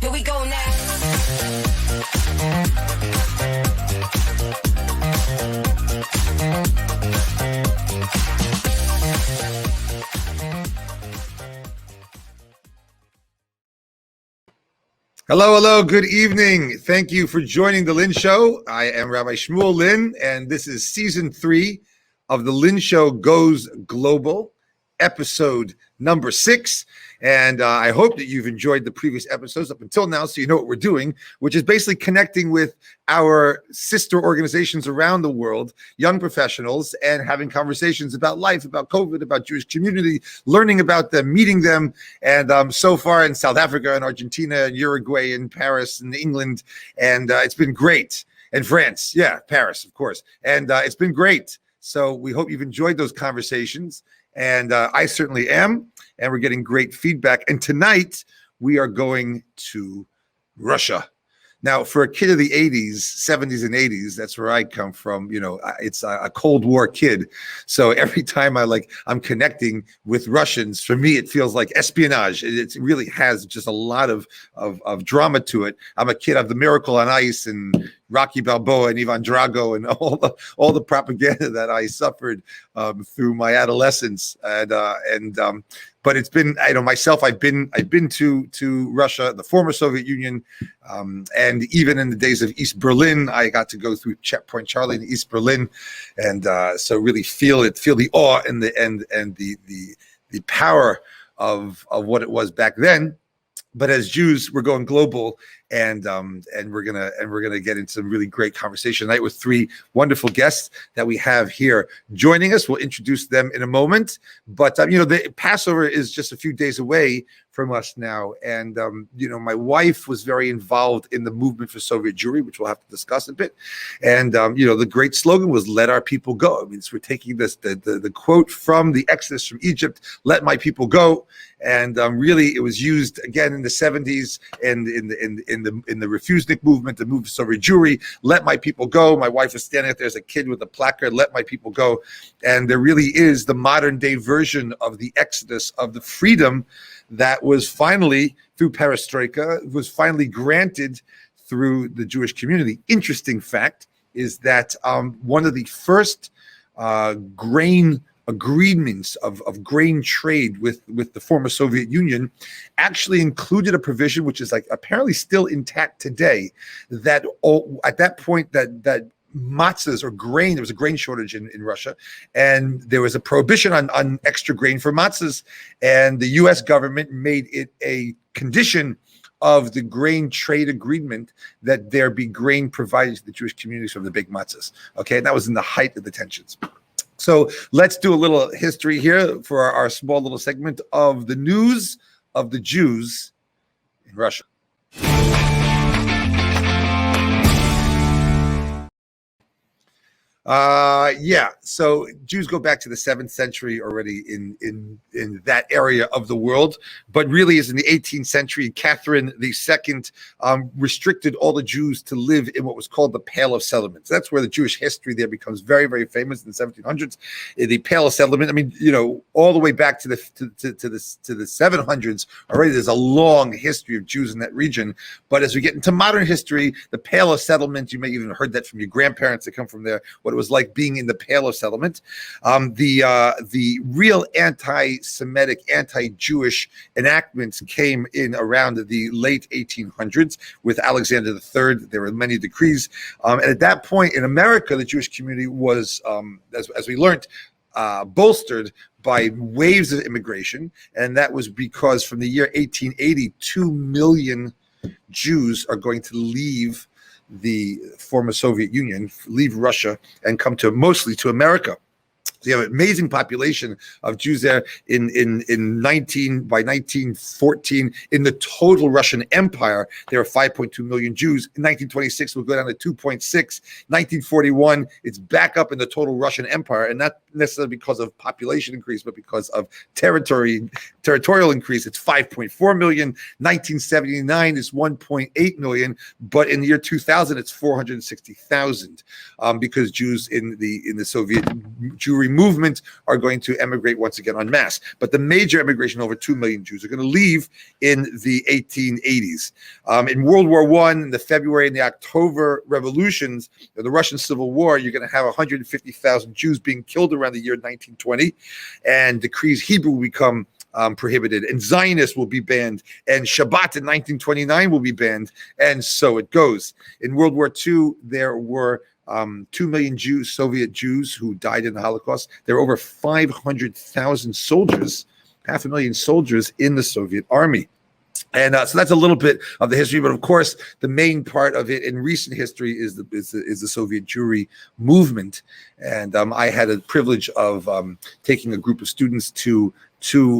Here we go now. Hello, good evening. Thank you for joining the Lynn Show. I am Rabbi Shmuel Lynn, and this is season 3 of the Lynn Show Goes Global, episode number 6. And I hope that you've enjoyed the previous episodes up until now, so you know what we're doing, which is basically connecting with our sister organizations around the world, young professionals, and having conversations about life, about COVID, about Jewish community, learning about them, meeting them. And so far in South Africa and Argentina and Uruguay and Paris and England, and it's been great. And France, Paris, of course. And it's been great. So we hope you've enjoyed those conversations. And I certainly am, and we're getting great feedback. And tonight we are going to Russia. Now, for a kid of the 80s, 70s and 80s, that's where I come from. You know, it's a Cold War kid. So every time I'm connecting with Russians, for me, it feels like espionage. It really has just a lot of drama to it. I'm a kid of The Miracle on Ice and Rocky Balboa and Ivan Drago and all the propaganda that I suffered through my adolescence. But it's been, myself, I've been to Russia, the former Soviet Union, and even in the days of East Berlin, I got to go through Checkpoint Charlie in East Berlin, and so really feel the awe and the power of what it was back then. But as Jews, we're going global, and we're gonna get into some really great conversation tonight with 3 wonderful guests that we have here joining us. We'll introduce them in a moment, but the Passover is just a few days away from us now, and my wife was very involved in the movement for Soviet Jewry, which we'll have to discuss a bit. And the great slogan was "Let our people go." I mean, so we're taking the quote from the Exodus from Egypt, "Let my people go," and really it was used again in the 70s and in the Refusnik movement, the move to Soviet Jewry. "Let my people go." My wife was standing out there as a kid with a placard, "Let my people go," and there really is the modern day version of the Exodus, of the freedom that was finally, through perestroika, was finally granted through the Jewish community. Interesting fact is that one of the first grain agreements of grain trade with the former Soviet Union actually included a provision which is apparently still intact today, that at that point that matzahs or grain, there was a grain shortage in Russia, and there was a prohibition on extra grain for matzahs, and the US government made it a condition of the grain trade agreement that there be grain provided to the Jewish communities from the big matzahs. Okay, and that was in the height of the tensions. So let's do a little history here for our small little segment of the news of the Jews in Russia. So Jews go back to the 7th century already in that area of the world, but really is in the 18th century. Catherine II restricted all the Jews to live in what was called the Pale of Settlements. That's where the Jewish history there becomes very, very famous in the 1700s. The Pale of Settlement, I mean, all the way back to the 700s already. There's a long history of Jews in that region. But as we get into modern history, the Pale of Settlement, you may even have heard that from your grandparents that come from there, what it was like being in the Pale of Settlement. The real anti-Semitic, anti-Jewish enactments came in around the late 1800s with Alexander III. There were many decrees. And at that point in America, the Jewish community was, as we learned, bolstered by waves of immigration. And that was because from the year 1880, 2 million Jews are going to leave the former Soviet Union, leave Russia, and come mostly to America. So you have an amazing population of Jews there by 1914 in the total Russian Empire. There are 5.2 million Jews. In 1926, we'll go down to 2.6. 1941, it's back up in the total Russian Empire, and not necessarily because of population increase, but because of territorial increase. It's 5.4 million. 1979 is 1.8 million, but in the year 2000, it's 460,000 because Jews in the Soviet Jewry movement are going to emigrate once again en masse. But the major emigration, over 2 million Jews, are going to leave in the 1880s. In World War I, in the February and the October revolutions, the Russian Civil War, you're going to have 150,000 Jews being killed around the year 1920, and decrees Hebrew will become prohibited, and Zionists will be banned, and Shabbat in 1929 will be banned, and so it goes. In World War II, there were 2 million Jews, Soviet Jews, who died in the Holocaust. There were over 500,000 soldiers, 500,000 soldiers in the Soviet army. And so that's a little bit of the history, but of course, the main part of it in recent history is the Soviet Jewry movement. And I had a privilege of taking a group of students to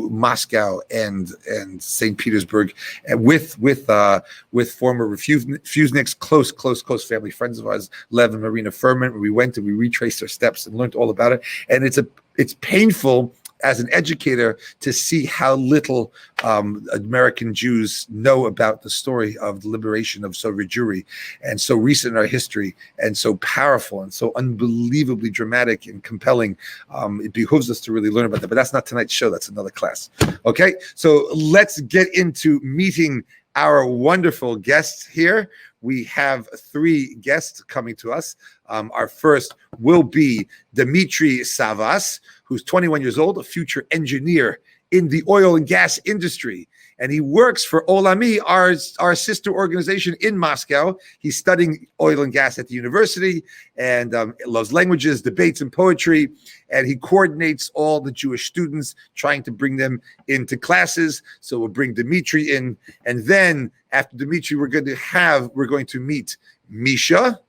Moscow and St. Petersburg, and with former refuseniks, close family friends of ours, Lev and Marina Furman. We went and we retraced our steps and learned all about it. And it's painful as an educator to see how little American Jews know about the story of the liberation of Soviet Jewry, and so recent in our history, and so powerful, and so unbelievably dramatic and compelling. It behooves us to really learn about that, but that's not tonight's show. That's another class. Okay, so let's get into meeting our wonderful guests here. We have 3 guests coming to us. Our first will be Dmitry Savvas, who's 21 years old, a future engineer in the oil and gas industry. And he works for Olami, our sister organization in Moscow. He's studying oil and gas at the university, and loves languages, debates, and poetry. And he coordinates all the Jewish students, trying to bring them into classes. So we'll bring Dmitry in. And then after Dmitry, we're going to meet Misha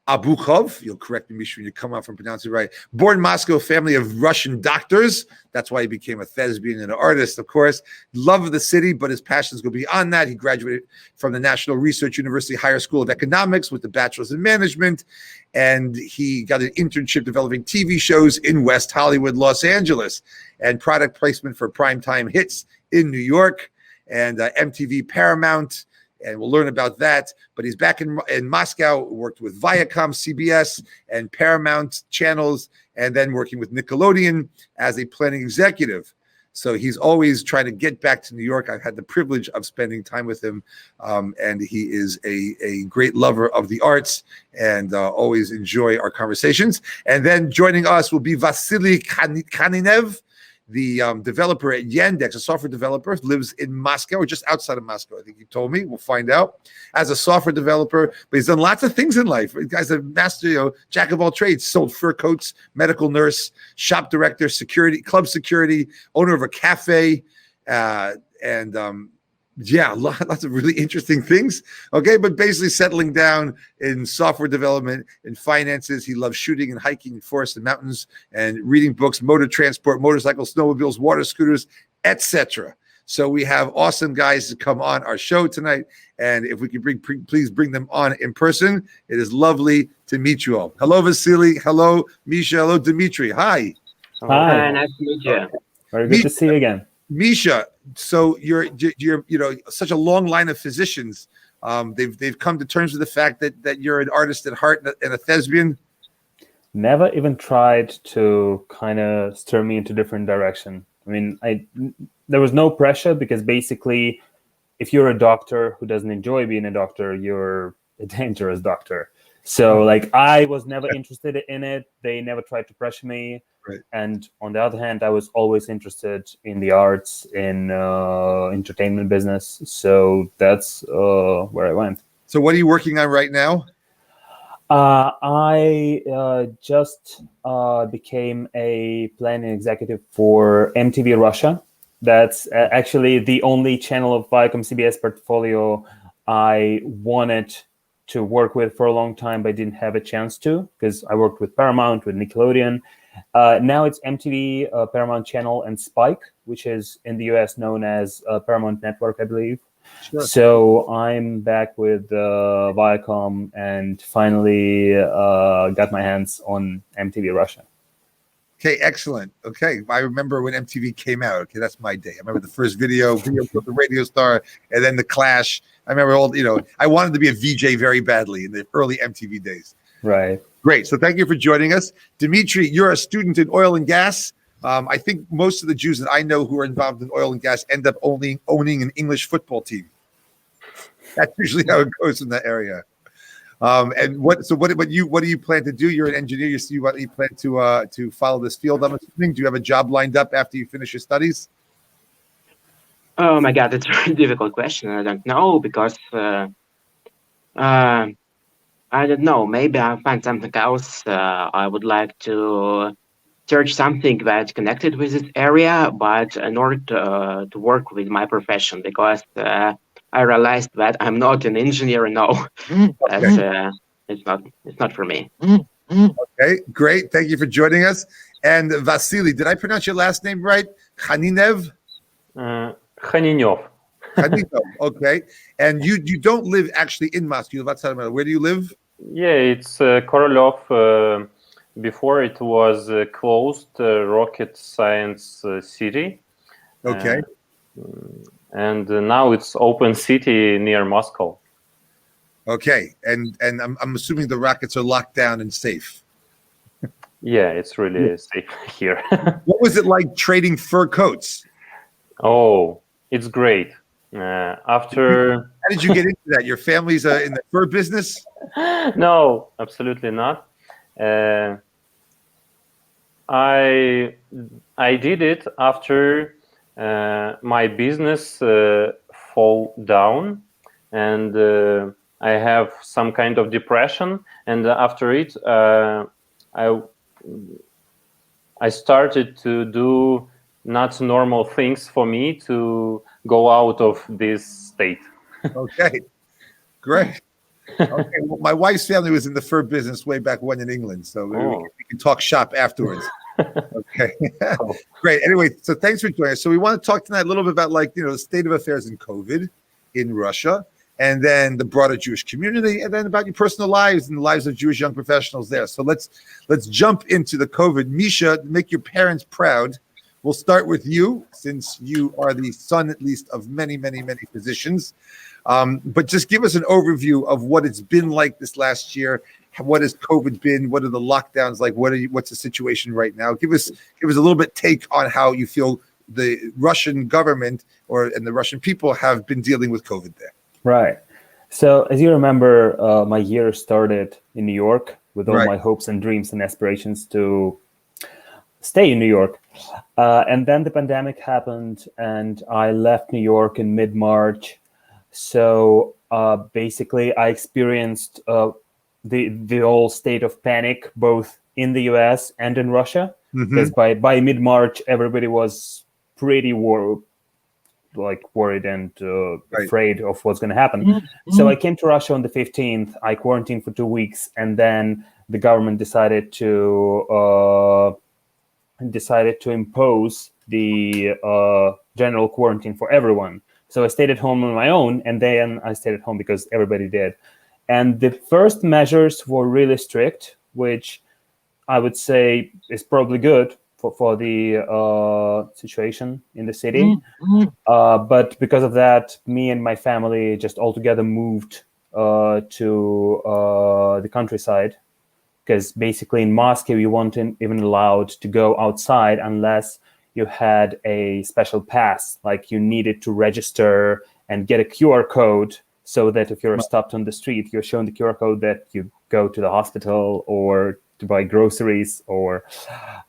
Obukhov. You'll correct me, Misha, when you come out from pronouncing it right. Born in Moscow, family of Russian doctors. That's why he became a thespian and an artist, of course. Love of the city, but his passions go beyond that. He graduated from the National Research University Higher School of Economics with a bachelor's in management, and he got an internship developing TV shows in West Hollywood, Los Angeles, and product placement for primetime hits in New York and MTV Paramount. And we'll learn about that. But he's back in Moscow, worked with Viacom, CBS, and Paramount channels, and then working with Nickelodeon as a planning executive. So he's always trying to get back to New York. I've had the privilege of spending time with him, and he is a great lover of the arts, and always enjoy our conversations. And then joining us will be Vasiliy Khaninev, the developer at Yandex, a software developer, lives in Moscow or just outside of Moscow. I think he told me. We'll find out. As a software developer, but he's done lots of things in life. The guy's a master, jack of all trades. Sold fur coats, medical nurse, shop director, security, club security, owner of a cafe, lots of really interesting things. Okay, but basically settling down in software development and finances. He loves shooting and hiking in forests and mountains, and reading books, motor transport, motorcycles, snowmobiles, water scooters, etc. So we have awesome guys to come on our show tonight, and if we could please bring them on in person. It is lovely to meet you all. Hello, Vasily. Hello, Misha. Hello, Dmitry. Hi. Hi, nice to meet you. Very good to see you again. Misha, so you're such a long line of physicians. They've come to terms with the fact that you're an artist at heart and a thespian. Never even tried to kind of steer me into different direction. I mean, there was no pressure, because basically, if you're a doctor who doesn't enjoy being a doctor, you're a dangerous doctor. So I was never interested in it. They never tried to pressure me. Right. And on the other hand, I was always interested in the arts, in entertainment business. So that's where I went. So what are you working on right now? I just became a planning executive for MTV Russia. That's actually the only channel of Viacom CBS portfolio I wanted to work with for a long time, but didn't have a chance to, because I worked with Paramount, with Nickelodeon. Now it's MTV, Paramount Channel, and Spike, which is in the US known as Paramount Network, I believe. Sure. So I'm back with Viacom, and finally got my hands on MTV Russia. Okay, excellent. Okay, I remember when MTV came out. Okay, that's my day. I remember the first video of the Radio Star, and then the Clash. I remember I wanted to be a VJ very badly in the early MTV days. Right. Great. So thank you for joining us. Dmitry, you're a student in oil and gas. I think most of the Jews that I know who are involved in oil and gas end up owning an English football team. That's usually how it goes in that area. And what do you plan to do? You're an engineer. You plan to follow this field, I'm assuming. Do you have a job lined up after you finish your studies? Oh my God, it's a very difficult question. I don't know because I don't know. Maybe I'll find something else. I would like to search something that's connected with this area, but in order to work with my profession, because I realized that I'm not an engineer. No, that's it's not for me. Okay, great. Thank you for joining us. And Vasiliy, did I pronounce your last name right? Khaninev? Khaninev. Khaninev, okay. And you don't live actually in Moscow. You live outside of Moscow. Where do you live? Yeah, it's Korolov. Before it was closed Rocket Science City. Okay. And now it's open city near Moscow. Okay. And I'm assuming the rockets are locked down and safe. Yeah, it's really safe here. What was it like trading fur coats? Oh, it's great. After How did you get into that? Your family's in the fur business? No, absolutely not. I did it after my business fall down, and I have some kind of depression. And after it, I started to do not normal things for me to go out of this state. Okay, great. Okay, well, my wife's family was in the fur business way back when in England, so we can talk shop afterwards. Okay, great. Anyway, so thanks for joining us. So we want to talk tonight a little bit about the state of affairs in COVID in Russia, and then the broader Jewish community, and then about your personal lives and the lives of Jewish young professionals there. So let's jump into the COVID. Misha, make your parents proud. We'll start with you, since you are the son, at least, of many, many, many physicians. But just give us an overview of what it's been like this last year. What has COVID been? What are the lockdowns like? What's the situation right now? Give us a little bit take on how you feel the Russian government and the Russian people have been dealing with COVID there. Right. So as you remember, my year started in New York with all my hopes and dreams and aspirations to stay in New York. And then the pandemic happened and I left New York in mid-March. So basically I experienced the whole state of panic, both in the US and in Russia, because by mid-March, everybody was pretty worried and afraid of what's going to happen. So I came to Russia on the 15th. I quarantined for 2 weeks, and then the government decided to impose the general quarantine for everyone. So I stayed at home on my own, and then I stayed at home because everybody did. And the first measures were really strict, which I would say is probably good for the situation in the city. But because of that, me and my family just altogether moved to the countryside, because basically in Moscow, you weren't even allowed to go outside unless you had a special pass, like you needed to register and get a QR code so that if you're stopped on the street, you're shown the QR code that you go to the hospital or to buy groceries or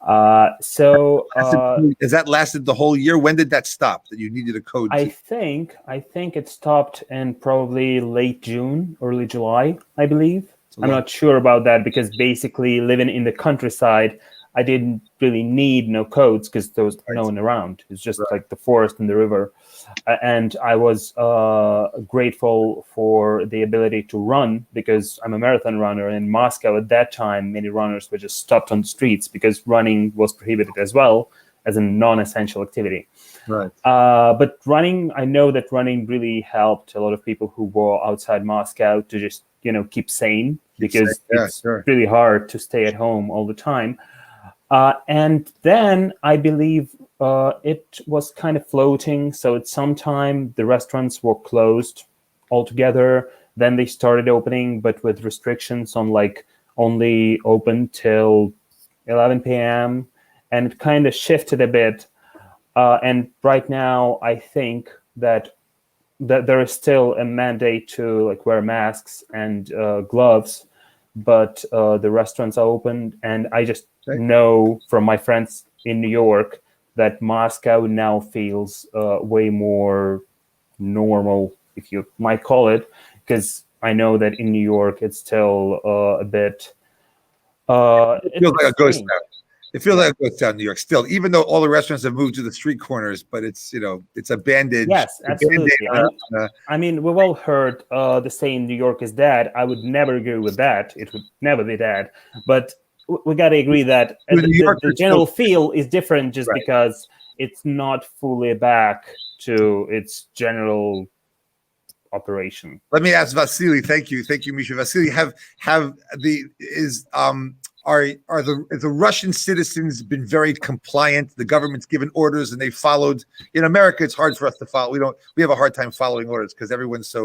has that lasted the whole year? When did that stop, that you needed a code? I think it stopped in probably late June, early July, I believe. I'm not sure about that, because basically living in the countryside, I didn't really need no codes because there was no one around. It's just like the forest and the river. And I was grateful for the ability to run, because I'm a marathon runner. In Moscow at that time, many runners were just stopped on the streets because running was prohibited as well as a non-essential activity. Right. But running, I know that running really helped a lot of people who were outside Moscow to just, keep sane, because it's really hard to stay at home all the time. And then I believe it was kind of floating. So at some time the restaurants were closed altogether. Then they started opening, but with restrictions on only open till 11 p.m. and it kind of shifted a bit. And right now, I think that there is still a mandate to like wear masks and gloves, but the restaurants are open. And I just know from my friends in New York that Moscow now feels way more normal, if you might call it, because I know that in New York it's still a bit. It feels like a ghost town. It feels like a ghost town, New York, still, even though all the restaurants have moved to the street corners, but it's, it's a bandage. Yes, absolutely. I mean, we've all heard the saying New York is dead. I would never agree with that. It would never be dead. But we got to agree that the general feel is different just because it's not fully back to its general operation. Let me ask Vasiliy. Thank you, Misha. Vasiliy, are the Russian citizens been very compliant? The government's given orders and they followed. In America, it's hard for us to follow. We have a hard time following orders because everyone's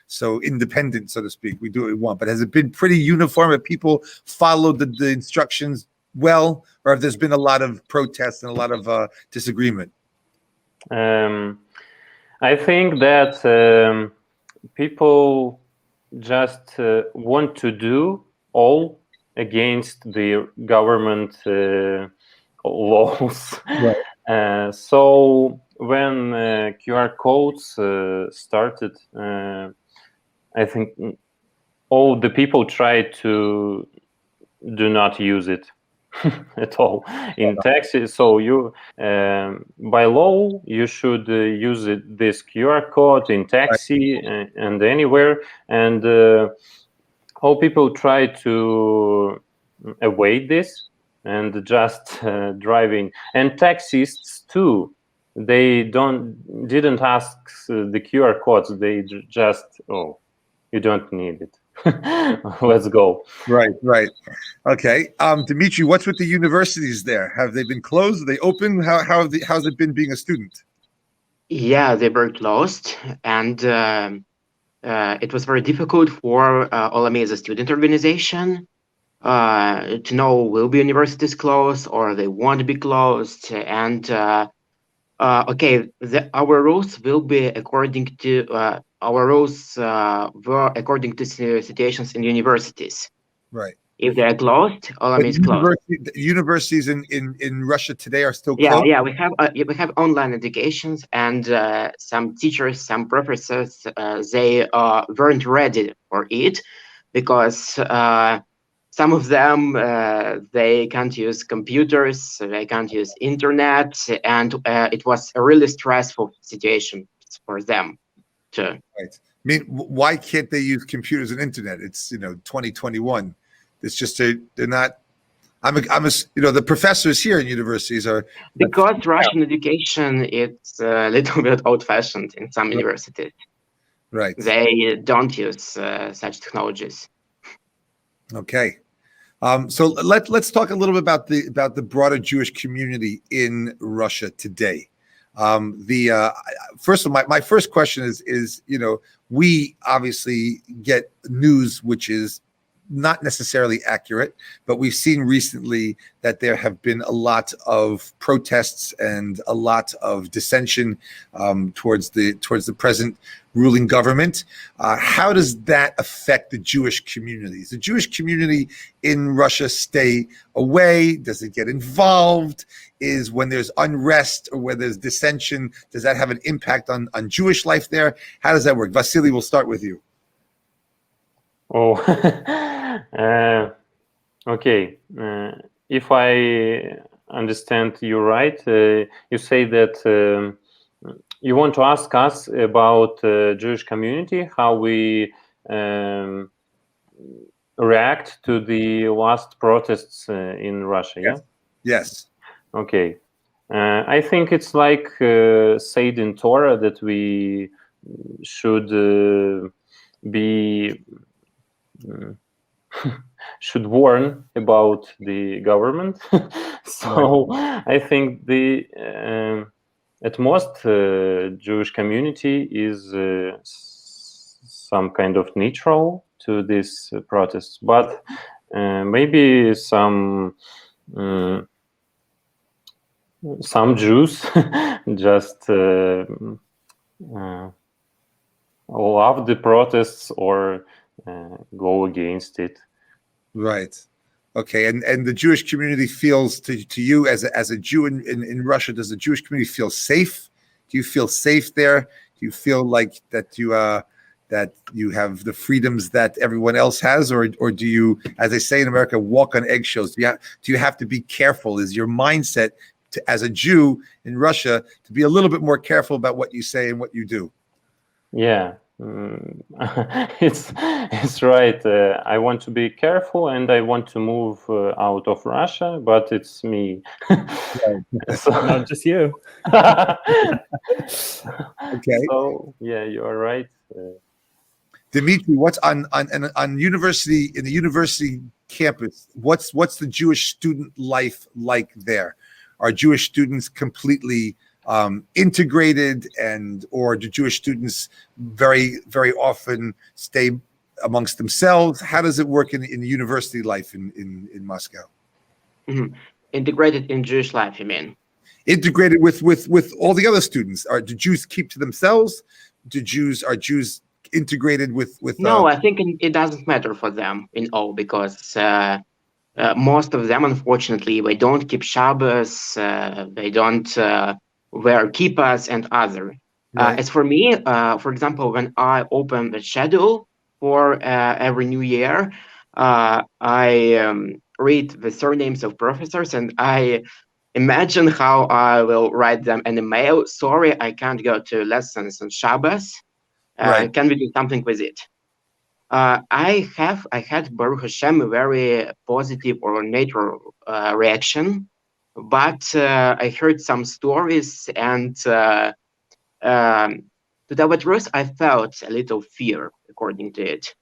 so independent, so to speak. We do what we want. But has it been pretty uniform? Have people followed the instructions well, or have there's been a lot of protests and a lot of disagreement? I think that people just want to do all against the government laws. Right. So when QR codes started, I think all the people tried to do not use it at all in taxis. So you, by law, you should use this QR code in taxi and anywhere. And all people try to avoid this and just driving. And taxists too, they didn't ask the QR codes. They just, you don't need it. Let's go. Right. Okay. Dmitry, what's with the universities there? Have they been closed? Are they open? How's it been being a student? Yeah, they were closed, and it was very difficult for Olami as a student organization to know will be universities closed or they won't be closed. And okay, our rules will be according to were according to situations in universities. Right. If they are closed, Olami is closed. Universities in Russia today are still closed. Yeah. We have online educations, and some teachers, some professors, they weren't ready for it because some of them they can't use computers, they can't use internet, and it was a really stressful situation for them too. Right. I mean, why can't they use computers and internet? It's 2021. It's just they're not. The professors here in universities are because Russian education it's a little bit old-fashioned in some universities. Right. They don't use such technologies. Okay. So let's talk a little bit about the broader Jewish community in Russia today. First of all, my first question is we obviously get news which is not necessarily accurate, but we've seen recently that there have been a lot of protests and a lot of dissension towards the present ruling government. How does that affect the Jewish community? Does the Jewish community in Russia stay away? Does it get involved? Is when there's unrest or where there's dissension, does that have an impact on Jewish life there? How does that work? Vasiliy, we'll start with you. Okay. If I understand you right, you say that you want to ask us about Jewish community, how we react to the last protests in Russia. Yes. Yeah. Yes. Okay. I think it's like said in Torah that we should be should warn about the government. So I think the at most Jewish community is some kind of neutral to this protests, but Maybe some Jews just love the protests or go against it. Right. Okay. And the Jewish community feels to you as a Jew in Russia, does the Jewish community feel safe? Do you feel safe there? Do you feel like that you have the freedoms that everyone else has, or do you, as they say in America, walk on eggshells? Do you have to be careful? Is your mindset as a Jew in Russia to be a little bit more careful about what you say and what you do? Yeah, it's right. I want to be careful and I want to move out of Russia, but it's me. So, not just you. Okay. So yeah, you are right. Dmitry, what's on university, in the university campus? What's the Jewish student life like there? Are Jewish students completely integrated, or do Jewish students very, very often stay amongst themselves? How does it work in the university life in Moscow? Mm-hmm. Integrated in Jewish life, you mean? Integrated with all the other students. Do Jews keep to themselves? Are Jews integrated with? No, I think it doesn't matter for them in all, because most of them, unfortunately, they don't keep Shabbos, they don't wear kippas and other. Right. As for me, for example, when I open the schedule for every new year, I read the surnames of professors and I imagine how I will write them an email. Sorry, I can't go to lessons on Shabbos. Right. Can we do something with it? I had Baruch Hashem a very positive or neutral reaction, but I heard some stories, and to tell the truth, I felt a little fear according to it.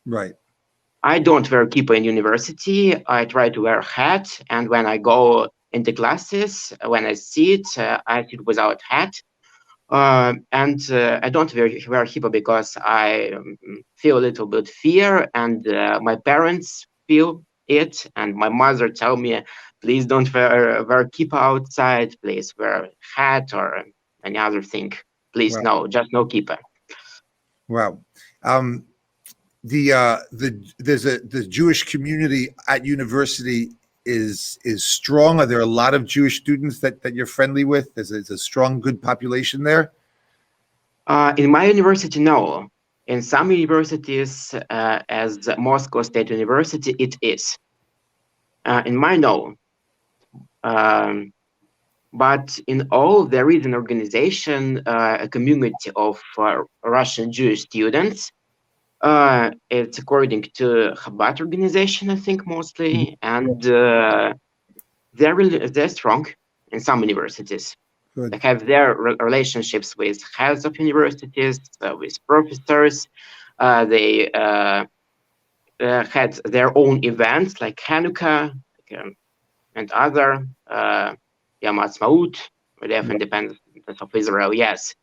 Right. I don't wear kippah in university. I try to wear a hat, and when I go into classes, when I sit without hat. And I don't wear kippah because I feel a little bit fear, and my parents feel it, and my mother tell me, please don't wear kippah outside, please wear hat or any other thing. Please, Wow. no, just no kippah. Wow. The Jewish community at university is strong. Are there a lot of Jewish students that you're friendly with? There's a strong, good population there? In my university, no. In some universities, as Moscow State University, it is. In mine, no. But in all, there is an organization, a community of Russian Jewish students. It's according to Chabad organization, I think, mostly, and they're strong in some universities. Good. They have their relationships with heads of universities, with professors. They had their own events like Hanukkah and other Yom Ha'atzmaut, the Day of Independence of Israel. Yes,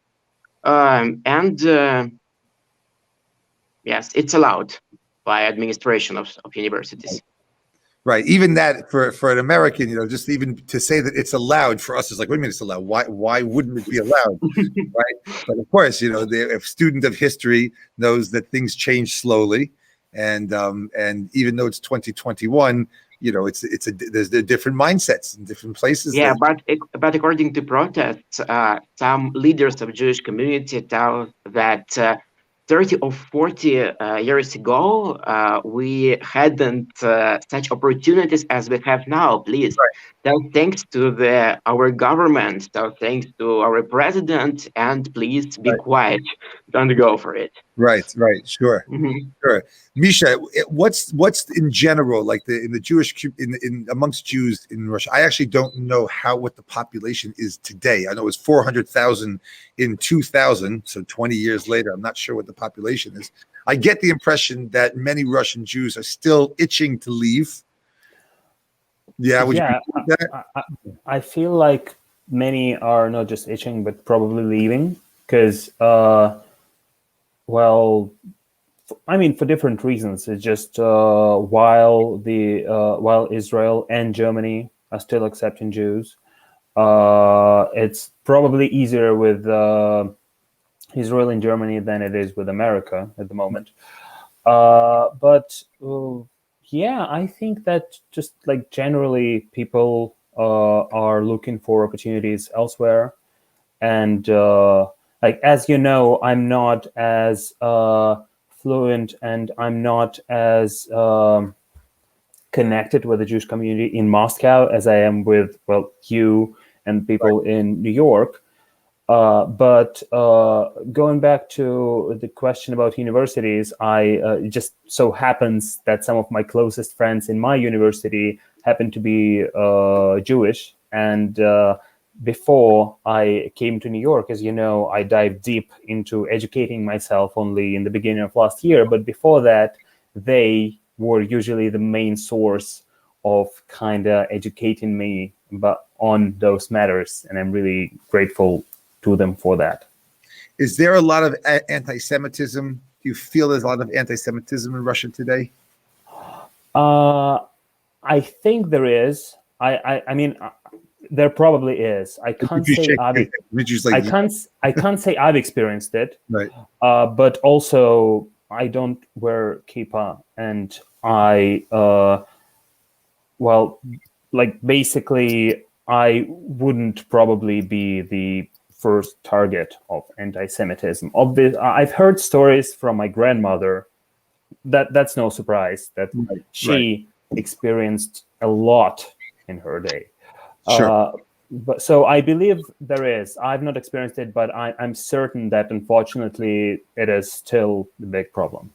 and yes, it's allowed by administration of universities. Right. Even that for an American, just even to say that it's allowed for us is like, wait a minute, it's allowed. Why wouldn't it be allowed? Right. But of course, a student of history knows that things change slowly, and even though it's 2021, there's different mindsets in different places. Yeah, but according to protests, some leaders of Jewish community tell that 30 or 40 years ago, we hadn't such opportunities as we have now. Please, tell thanks to our government, tell thanks to our president, and please be quiet. Don't go for it. Right. Sure. Mm-hmm. Sure. Misha, what's in general, like in the Jewish, in amongst Jews in Russia? I actually don't know what the population is today. I know it was 400,000 in 2000, so 20 years later, I'm not sure what the population is. I get the impression that many Russian Jews are still itching to leave. Yeah. I feel like many are not just itching, but probably leaving because, for different reasons. It's just while Israel and Germany are still accepting Jews, it's probably easier with Israel and Germany than it is with America at the moment. But yeah, I think that just like generally people are looking for opportunities elsewhere, and like as you know, I'm not as fluent and I'm not as connected with the Jewish community in Moscow as I am with you and people in New York. But going back to the question about universities, it just so happens that some of my closest friends in my university happen to be Jewish. And before I came to New York, as you know, I dived deep into educating myself only in the beginning of last year. But before that, they were usually the main source of kind of educating me on those matters. And I'm really grateful to them for that. Is there a lot of anti-Semitism? Do you feel there's a lot of anti-Semitism in Russia today? I think there is. I mean, there probably is. I can't say I can't say I've experienced it. Right. But also I don't wear kippah, and I basically I wouldn't probably be the first target of anti-Semitism. I've heard stories from my grandmother. That's no surprise that she experienced a lot in her day. Sure. But so I believe there is. I've not experienced it, but I'm certain that unfortunately it is still the big problem.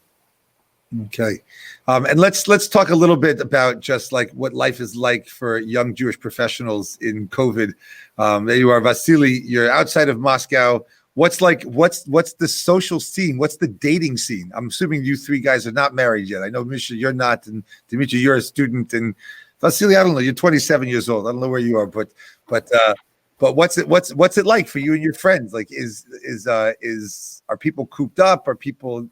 Okay. And let's talk a little bit about just like what life is like for young Jewish professionals in COVID. There you are, Vasiliy, you're outside of Moscow. What's the social scene? What's the dating scene? I'm assuming you three guys are not married yet. I know, Misha, you're not, and Dmitry, you're a student, and Vasiliy, I don't know, you're 27 years old. I don't know where you are, but what's it like for you and your friends? Like, are people cooped up? Are people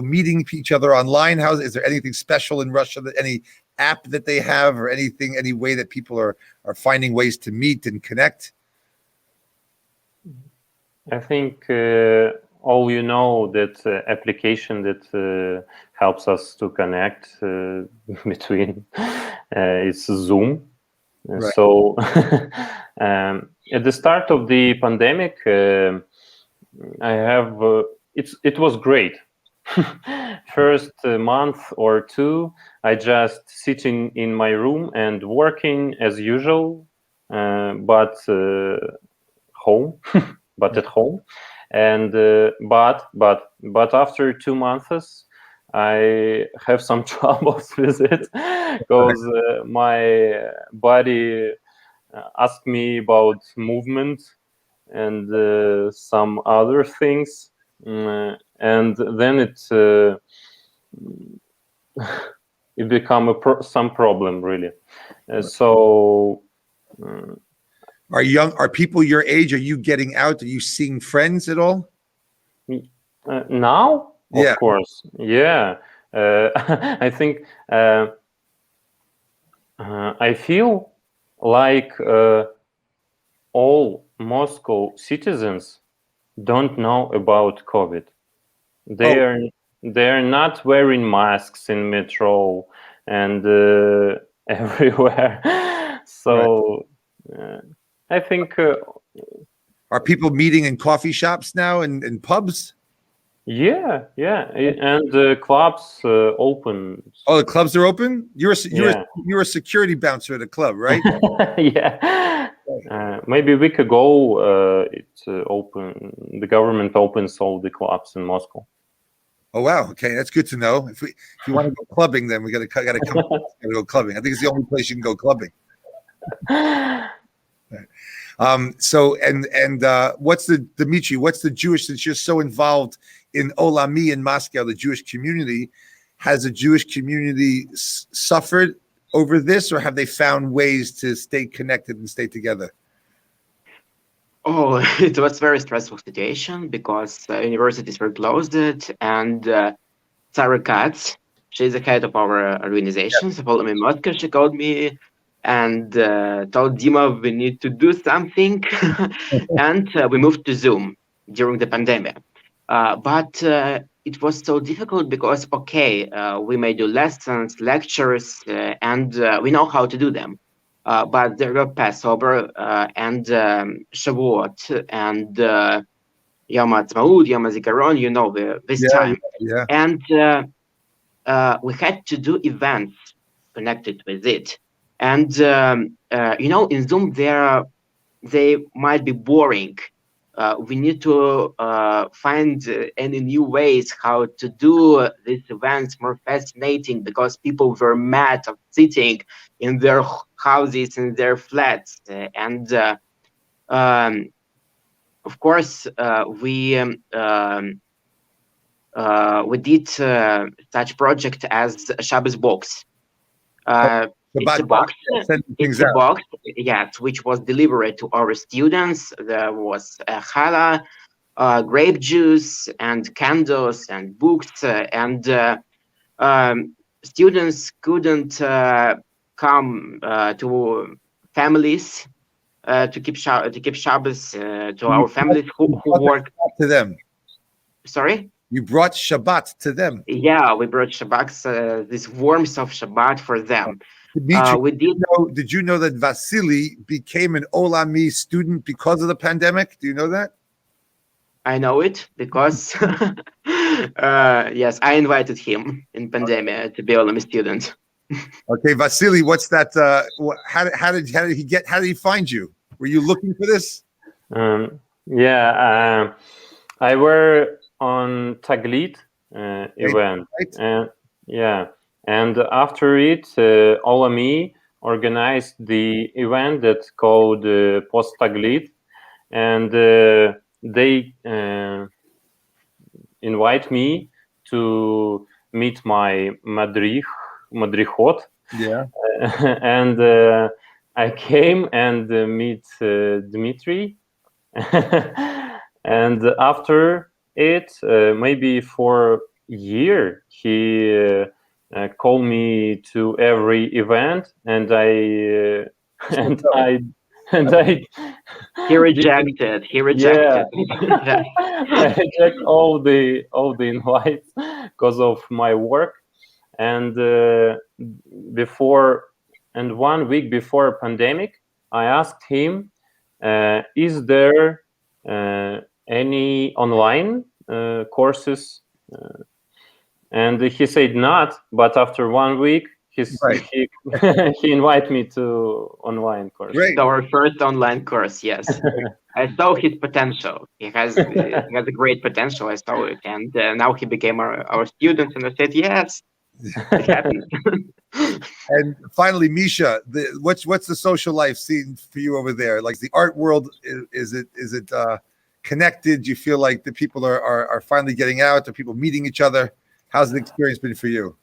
meeting each other online? Is there anything special in Russia, any app that they have, or anything, any way that people are finding ways to meet and connect? I think all that application that helps us to connect between it's Zoom. Right. So at the start of the pandemic, it was great. First month or two, I just sitting in my room and working as usual, but home. But at home, and but after 2 months, I have some troubles with it because my body asked me about movement and some other things, and then it become some problem really. So. Are people your age? Are you getting out? Are you seeing friends at all? Now, Yeah. Of course, yeah. I think I feel like all Moscow citizens don't know about COVID. They're not wearing masks in metro and everywhere. So. Right. I think. Are people meeting in coffee shops now and pubs? Yeah, and the clubs open. Oh, the clubs are open. You're a security bouncer at a club, right? Yeah. Maybe a week ago, it's open. The government opens all the clubs in Moscow. Oh wow! Okay, that's good to know. If you want to go clubbing, then we got to come. Go clubbing. I think it's the only place you can go clubbing. So what's Dmitry? What's the Jewish? Since you're so involved in Olami in Moscow, the Jewish community, has the Jewish community suffered over this, or have they found ways to stay connected and stay together? Oh, it was a very stressful situation because universities were closed, and Sarah Katz. She's the head of our organization. So follow me, Moscow. She called me and told Dima we need to do something, and we moved to Zoom during the pandemic. But it was so difficult because we may do lessons, lectures, and we know how to do them. But there were Passover and Shavuot and Yom Ha'atzmaut, Yom HaZikaron, this time. Yeah. And we had to do events connected with it. And, in Zoom, they might be boring. We need to find any new ways how to do these events more fascinating, because people were mad of sitting in their houses, in their flats. Of course, we did such project as Shabbos box. It's a box. It's a box, yes, which was delivered to our students. There was challah, grape juice, and candles and books, and students couldn't come to families to keep Shabbos to our families who work to them. Sorry. You brought Shabbat to them. Yeah, we brought Shabbat, this warmth of Shabbat for them. Dmitry, we did. Did you know that Vasiliy became an Olami student because of the pandemic? Do you know that? I know it because, yes, I invited him in pandemic to be Olami student. Okay, Vasiliy, what's that? How did he find you? Were you looking for this? I were on Taglit event, right? and after it, Olami organized the event that's called Post Taglit, and they invite me to meet my madrichot. Yeah, and I came and meet Dmitry, and after it, maybe for a year, he called me to every event, and I He rejected. Yeah. I reject all the invites because of my work, and 1 week before pandemic, I asked him, is there any online courses? And he said not, but after 1 week, he invited me to online course. Great. Our first online course, yes. I saw his potential. He has a great potential. I saw it, and now he became our student. And I said, yes, it happened. And finally, Misha, what's the social life scene for you over there? Like the art world, is it connected? Do you feel like the people are finally getting out? Are people meeting each other? How's the experience been for you?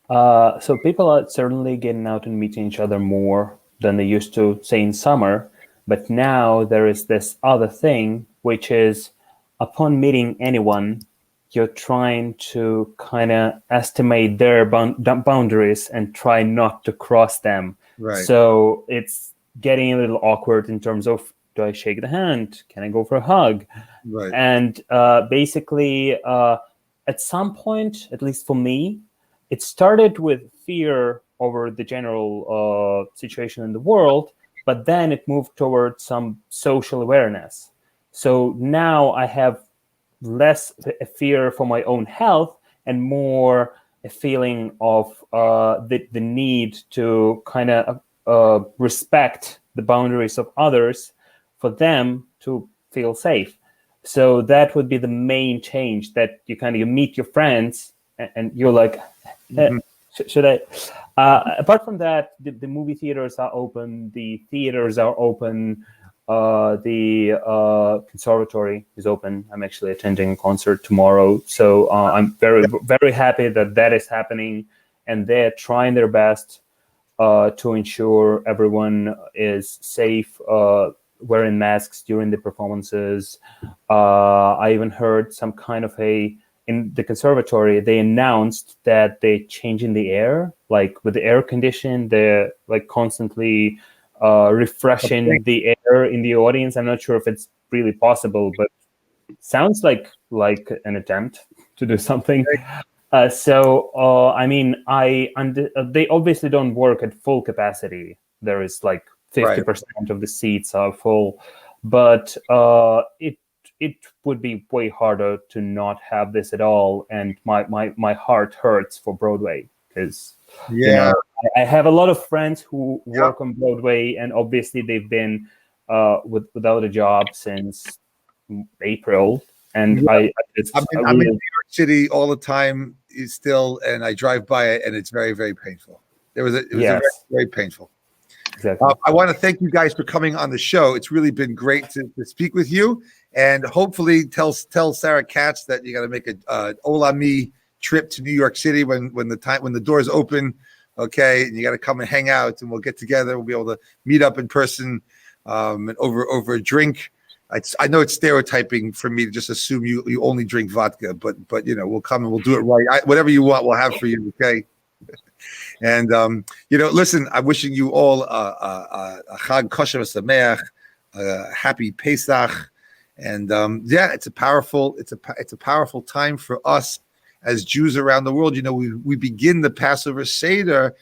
So people are certainly getting out and meeting each other more than they used to, say, in summer. But now there is this other thing, which is upon meeting anyone, you're trying to kind of estimate their boundaries and try not to cross them. Right. So it's getting a little awkward in terms of, do I shake the hand? Can I go for a hug? Right. And basically, at some point, at least for me, it started with fear over the general situation in the world, but then it moved towards some social awareness. So now I have less a fear for my own health and more a feeling of the need to kind of respect the boundaries of others for them to feel safe. So that would be the main change, that you meet your friends and you're like, should I? Apart from that, the movie theaters are open, the theaters are open, the conservatory is open. I'm actually attending a concert tomorrow. So I'm very, very happy that is happening, and they're trying their best to ensure everyone is safe, wearing masks during the performances. I even heard some kind of a in the conservatory, they announced that they're changing the air, like with the air condition, they're like constantly refreshing the air in the audience. I'm not sure if it's really possible, but sounds like an attempt to do something. I mean, they obviously don't work at full capacity. There is like 50% of the seats are full, but it would be way harder to not have this at all. And my heart hurts for Broadway because I have a lot of friends who work on Broadway, and obviously they've been without a job since April. And I'm in New York City all the time still, and I drive by it, and it's very, very painful. It was very, very painful. Exactly. I want to thank you guys for coming on the show. It's really been great to speak with you, and hopefully tell Sarah Katz that you got to make a Olami trip to New York City when the doors open. Okay, and you got to come and hang out, and we'll get together. We'll be able to meet up in person and over a drink. I know it's stereotyping for me to just assume you only drink vodka, but we'll come and we'll do it right. Whatever you want, we'll have for you. Okay. And listen, I'm wishing you all a Chag Kosher Sameach, a happy Pesach, and it's a powerful time for us as Jews around the world. We begin the Passover Seder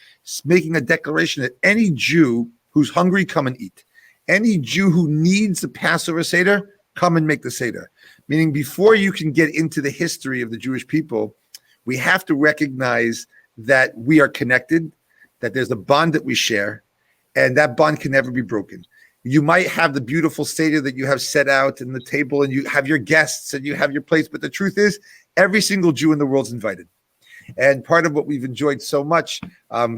making a declaration that any Jew who's hungry, come and eat. Any Jew who needs the Passover Seder, come and make the Seder. Meaning, before you can get into the history of the Jewish people, we have to recognize that we are connected, that there's a bond that we share, and that bond can never be broken. You might have the beautiful Seder that you have set out in the table, and you have your guests and you have your plates, but the truth is, every single Jew in the world is invited. And part of what we've enjoyed so much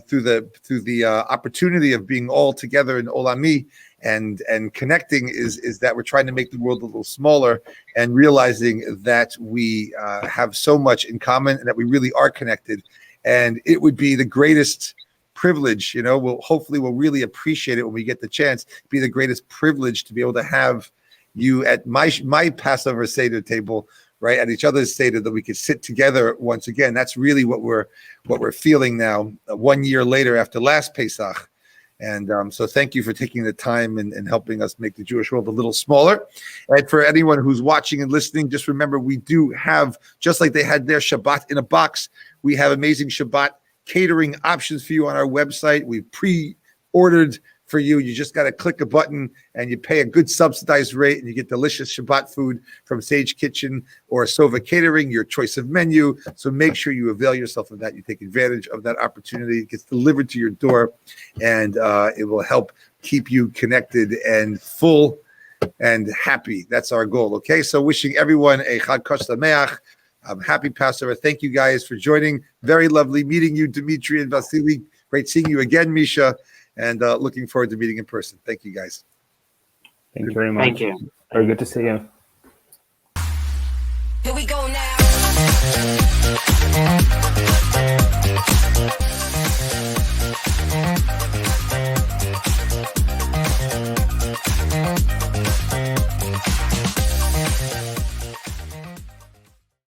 through the opportunity of being all together in Olami and connecting is that we're trying to make the world a little smaller and realizing that we have so much in common and that we really are connected. And it would be the greatest privilege, we'll really appreciate it when we get the chance. It'd be the greatest privilege to be able to have you at my Passover Seder table, right, at each other's Seder, that we could sit together once again. That's really what we're feeling now, 1 year later after last Pesach. And so thank you for taking the time and helping us make the Jewish world a little smaller. And for anyone who's watching and listening, just remember, we do have, just like they had their Shabbat in a box, we have amazing Shabbat catering options for you on our website. We've pre-ordered for you. You just got to click a button and you pay a good subsidized rate and you get delicious Shabbat food from Sage Kitchen or Sova Catering, your choice of menu. So make sure you avail yourself of that. You take advantage of that opportunity. It gets delivered to your door, and it will help keep you connected and full and happy. That's our goal. Okay. So wishing everyone a Chag Kosher Sameach. Happy Passover. Thank you guys for joining. Very lovely meeting you, Dmitry and Vasiliy. Great seeing you again, Misha. And looking forward to meeting in person. Thank you, guys. Thank you very much. Thank you. Very good to see you.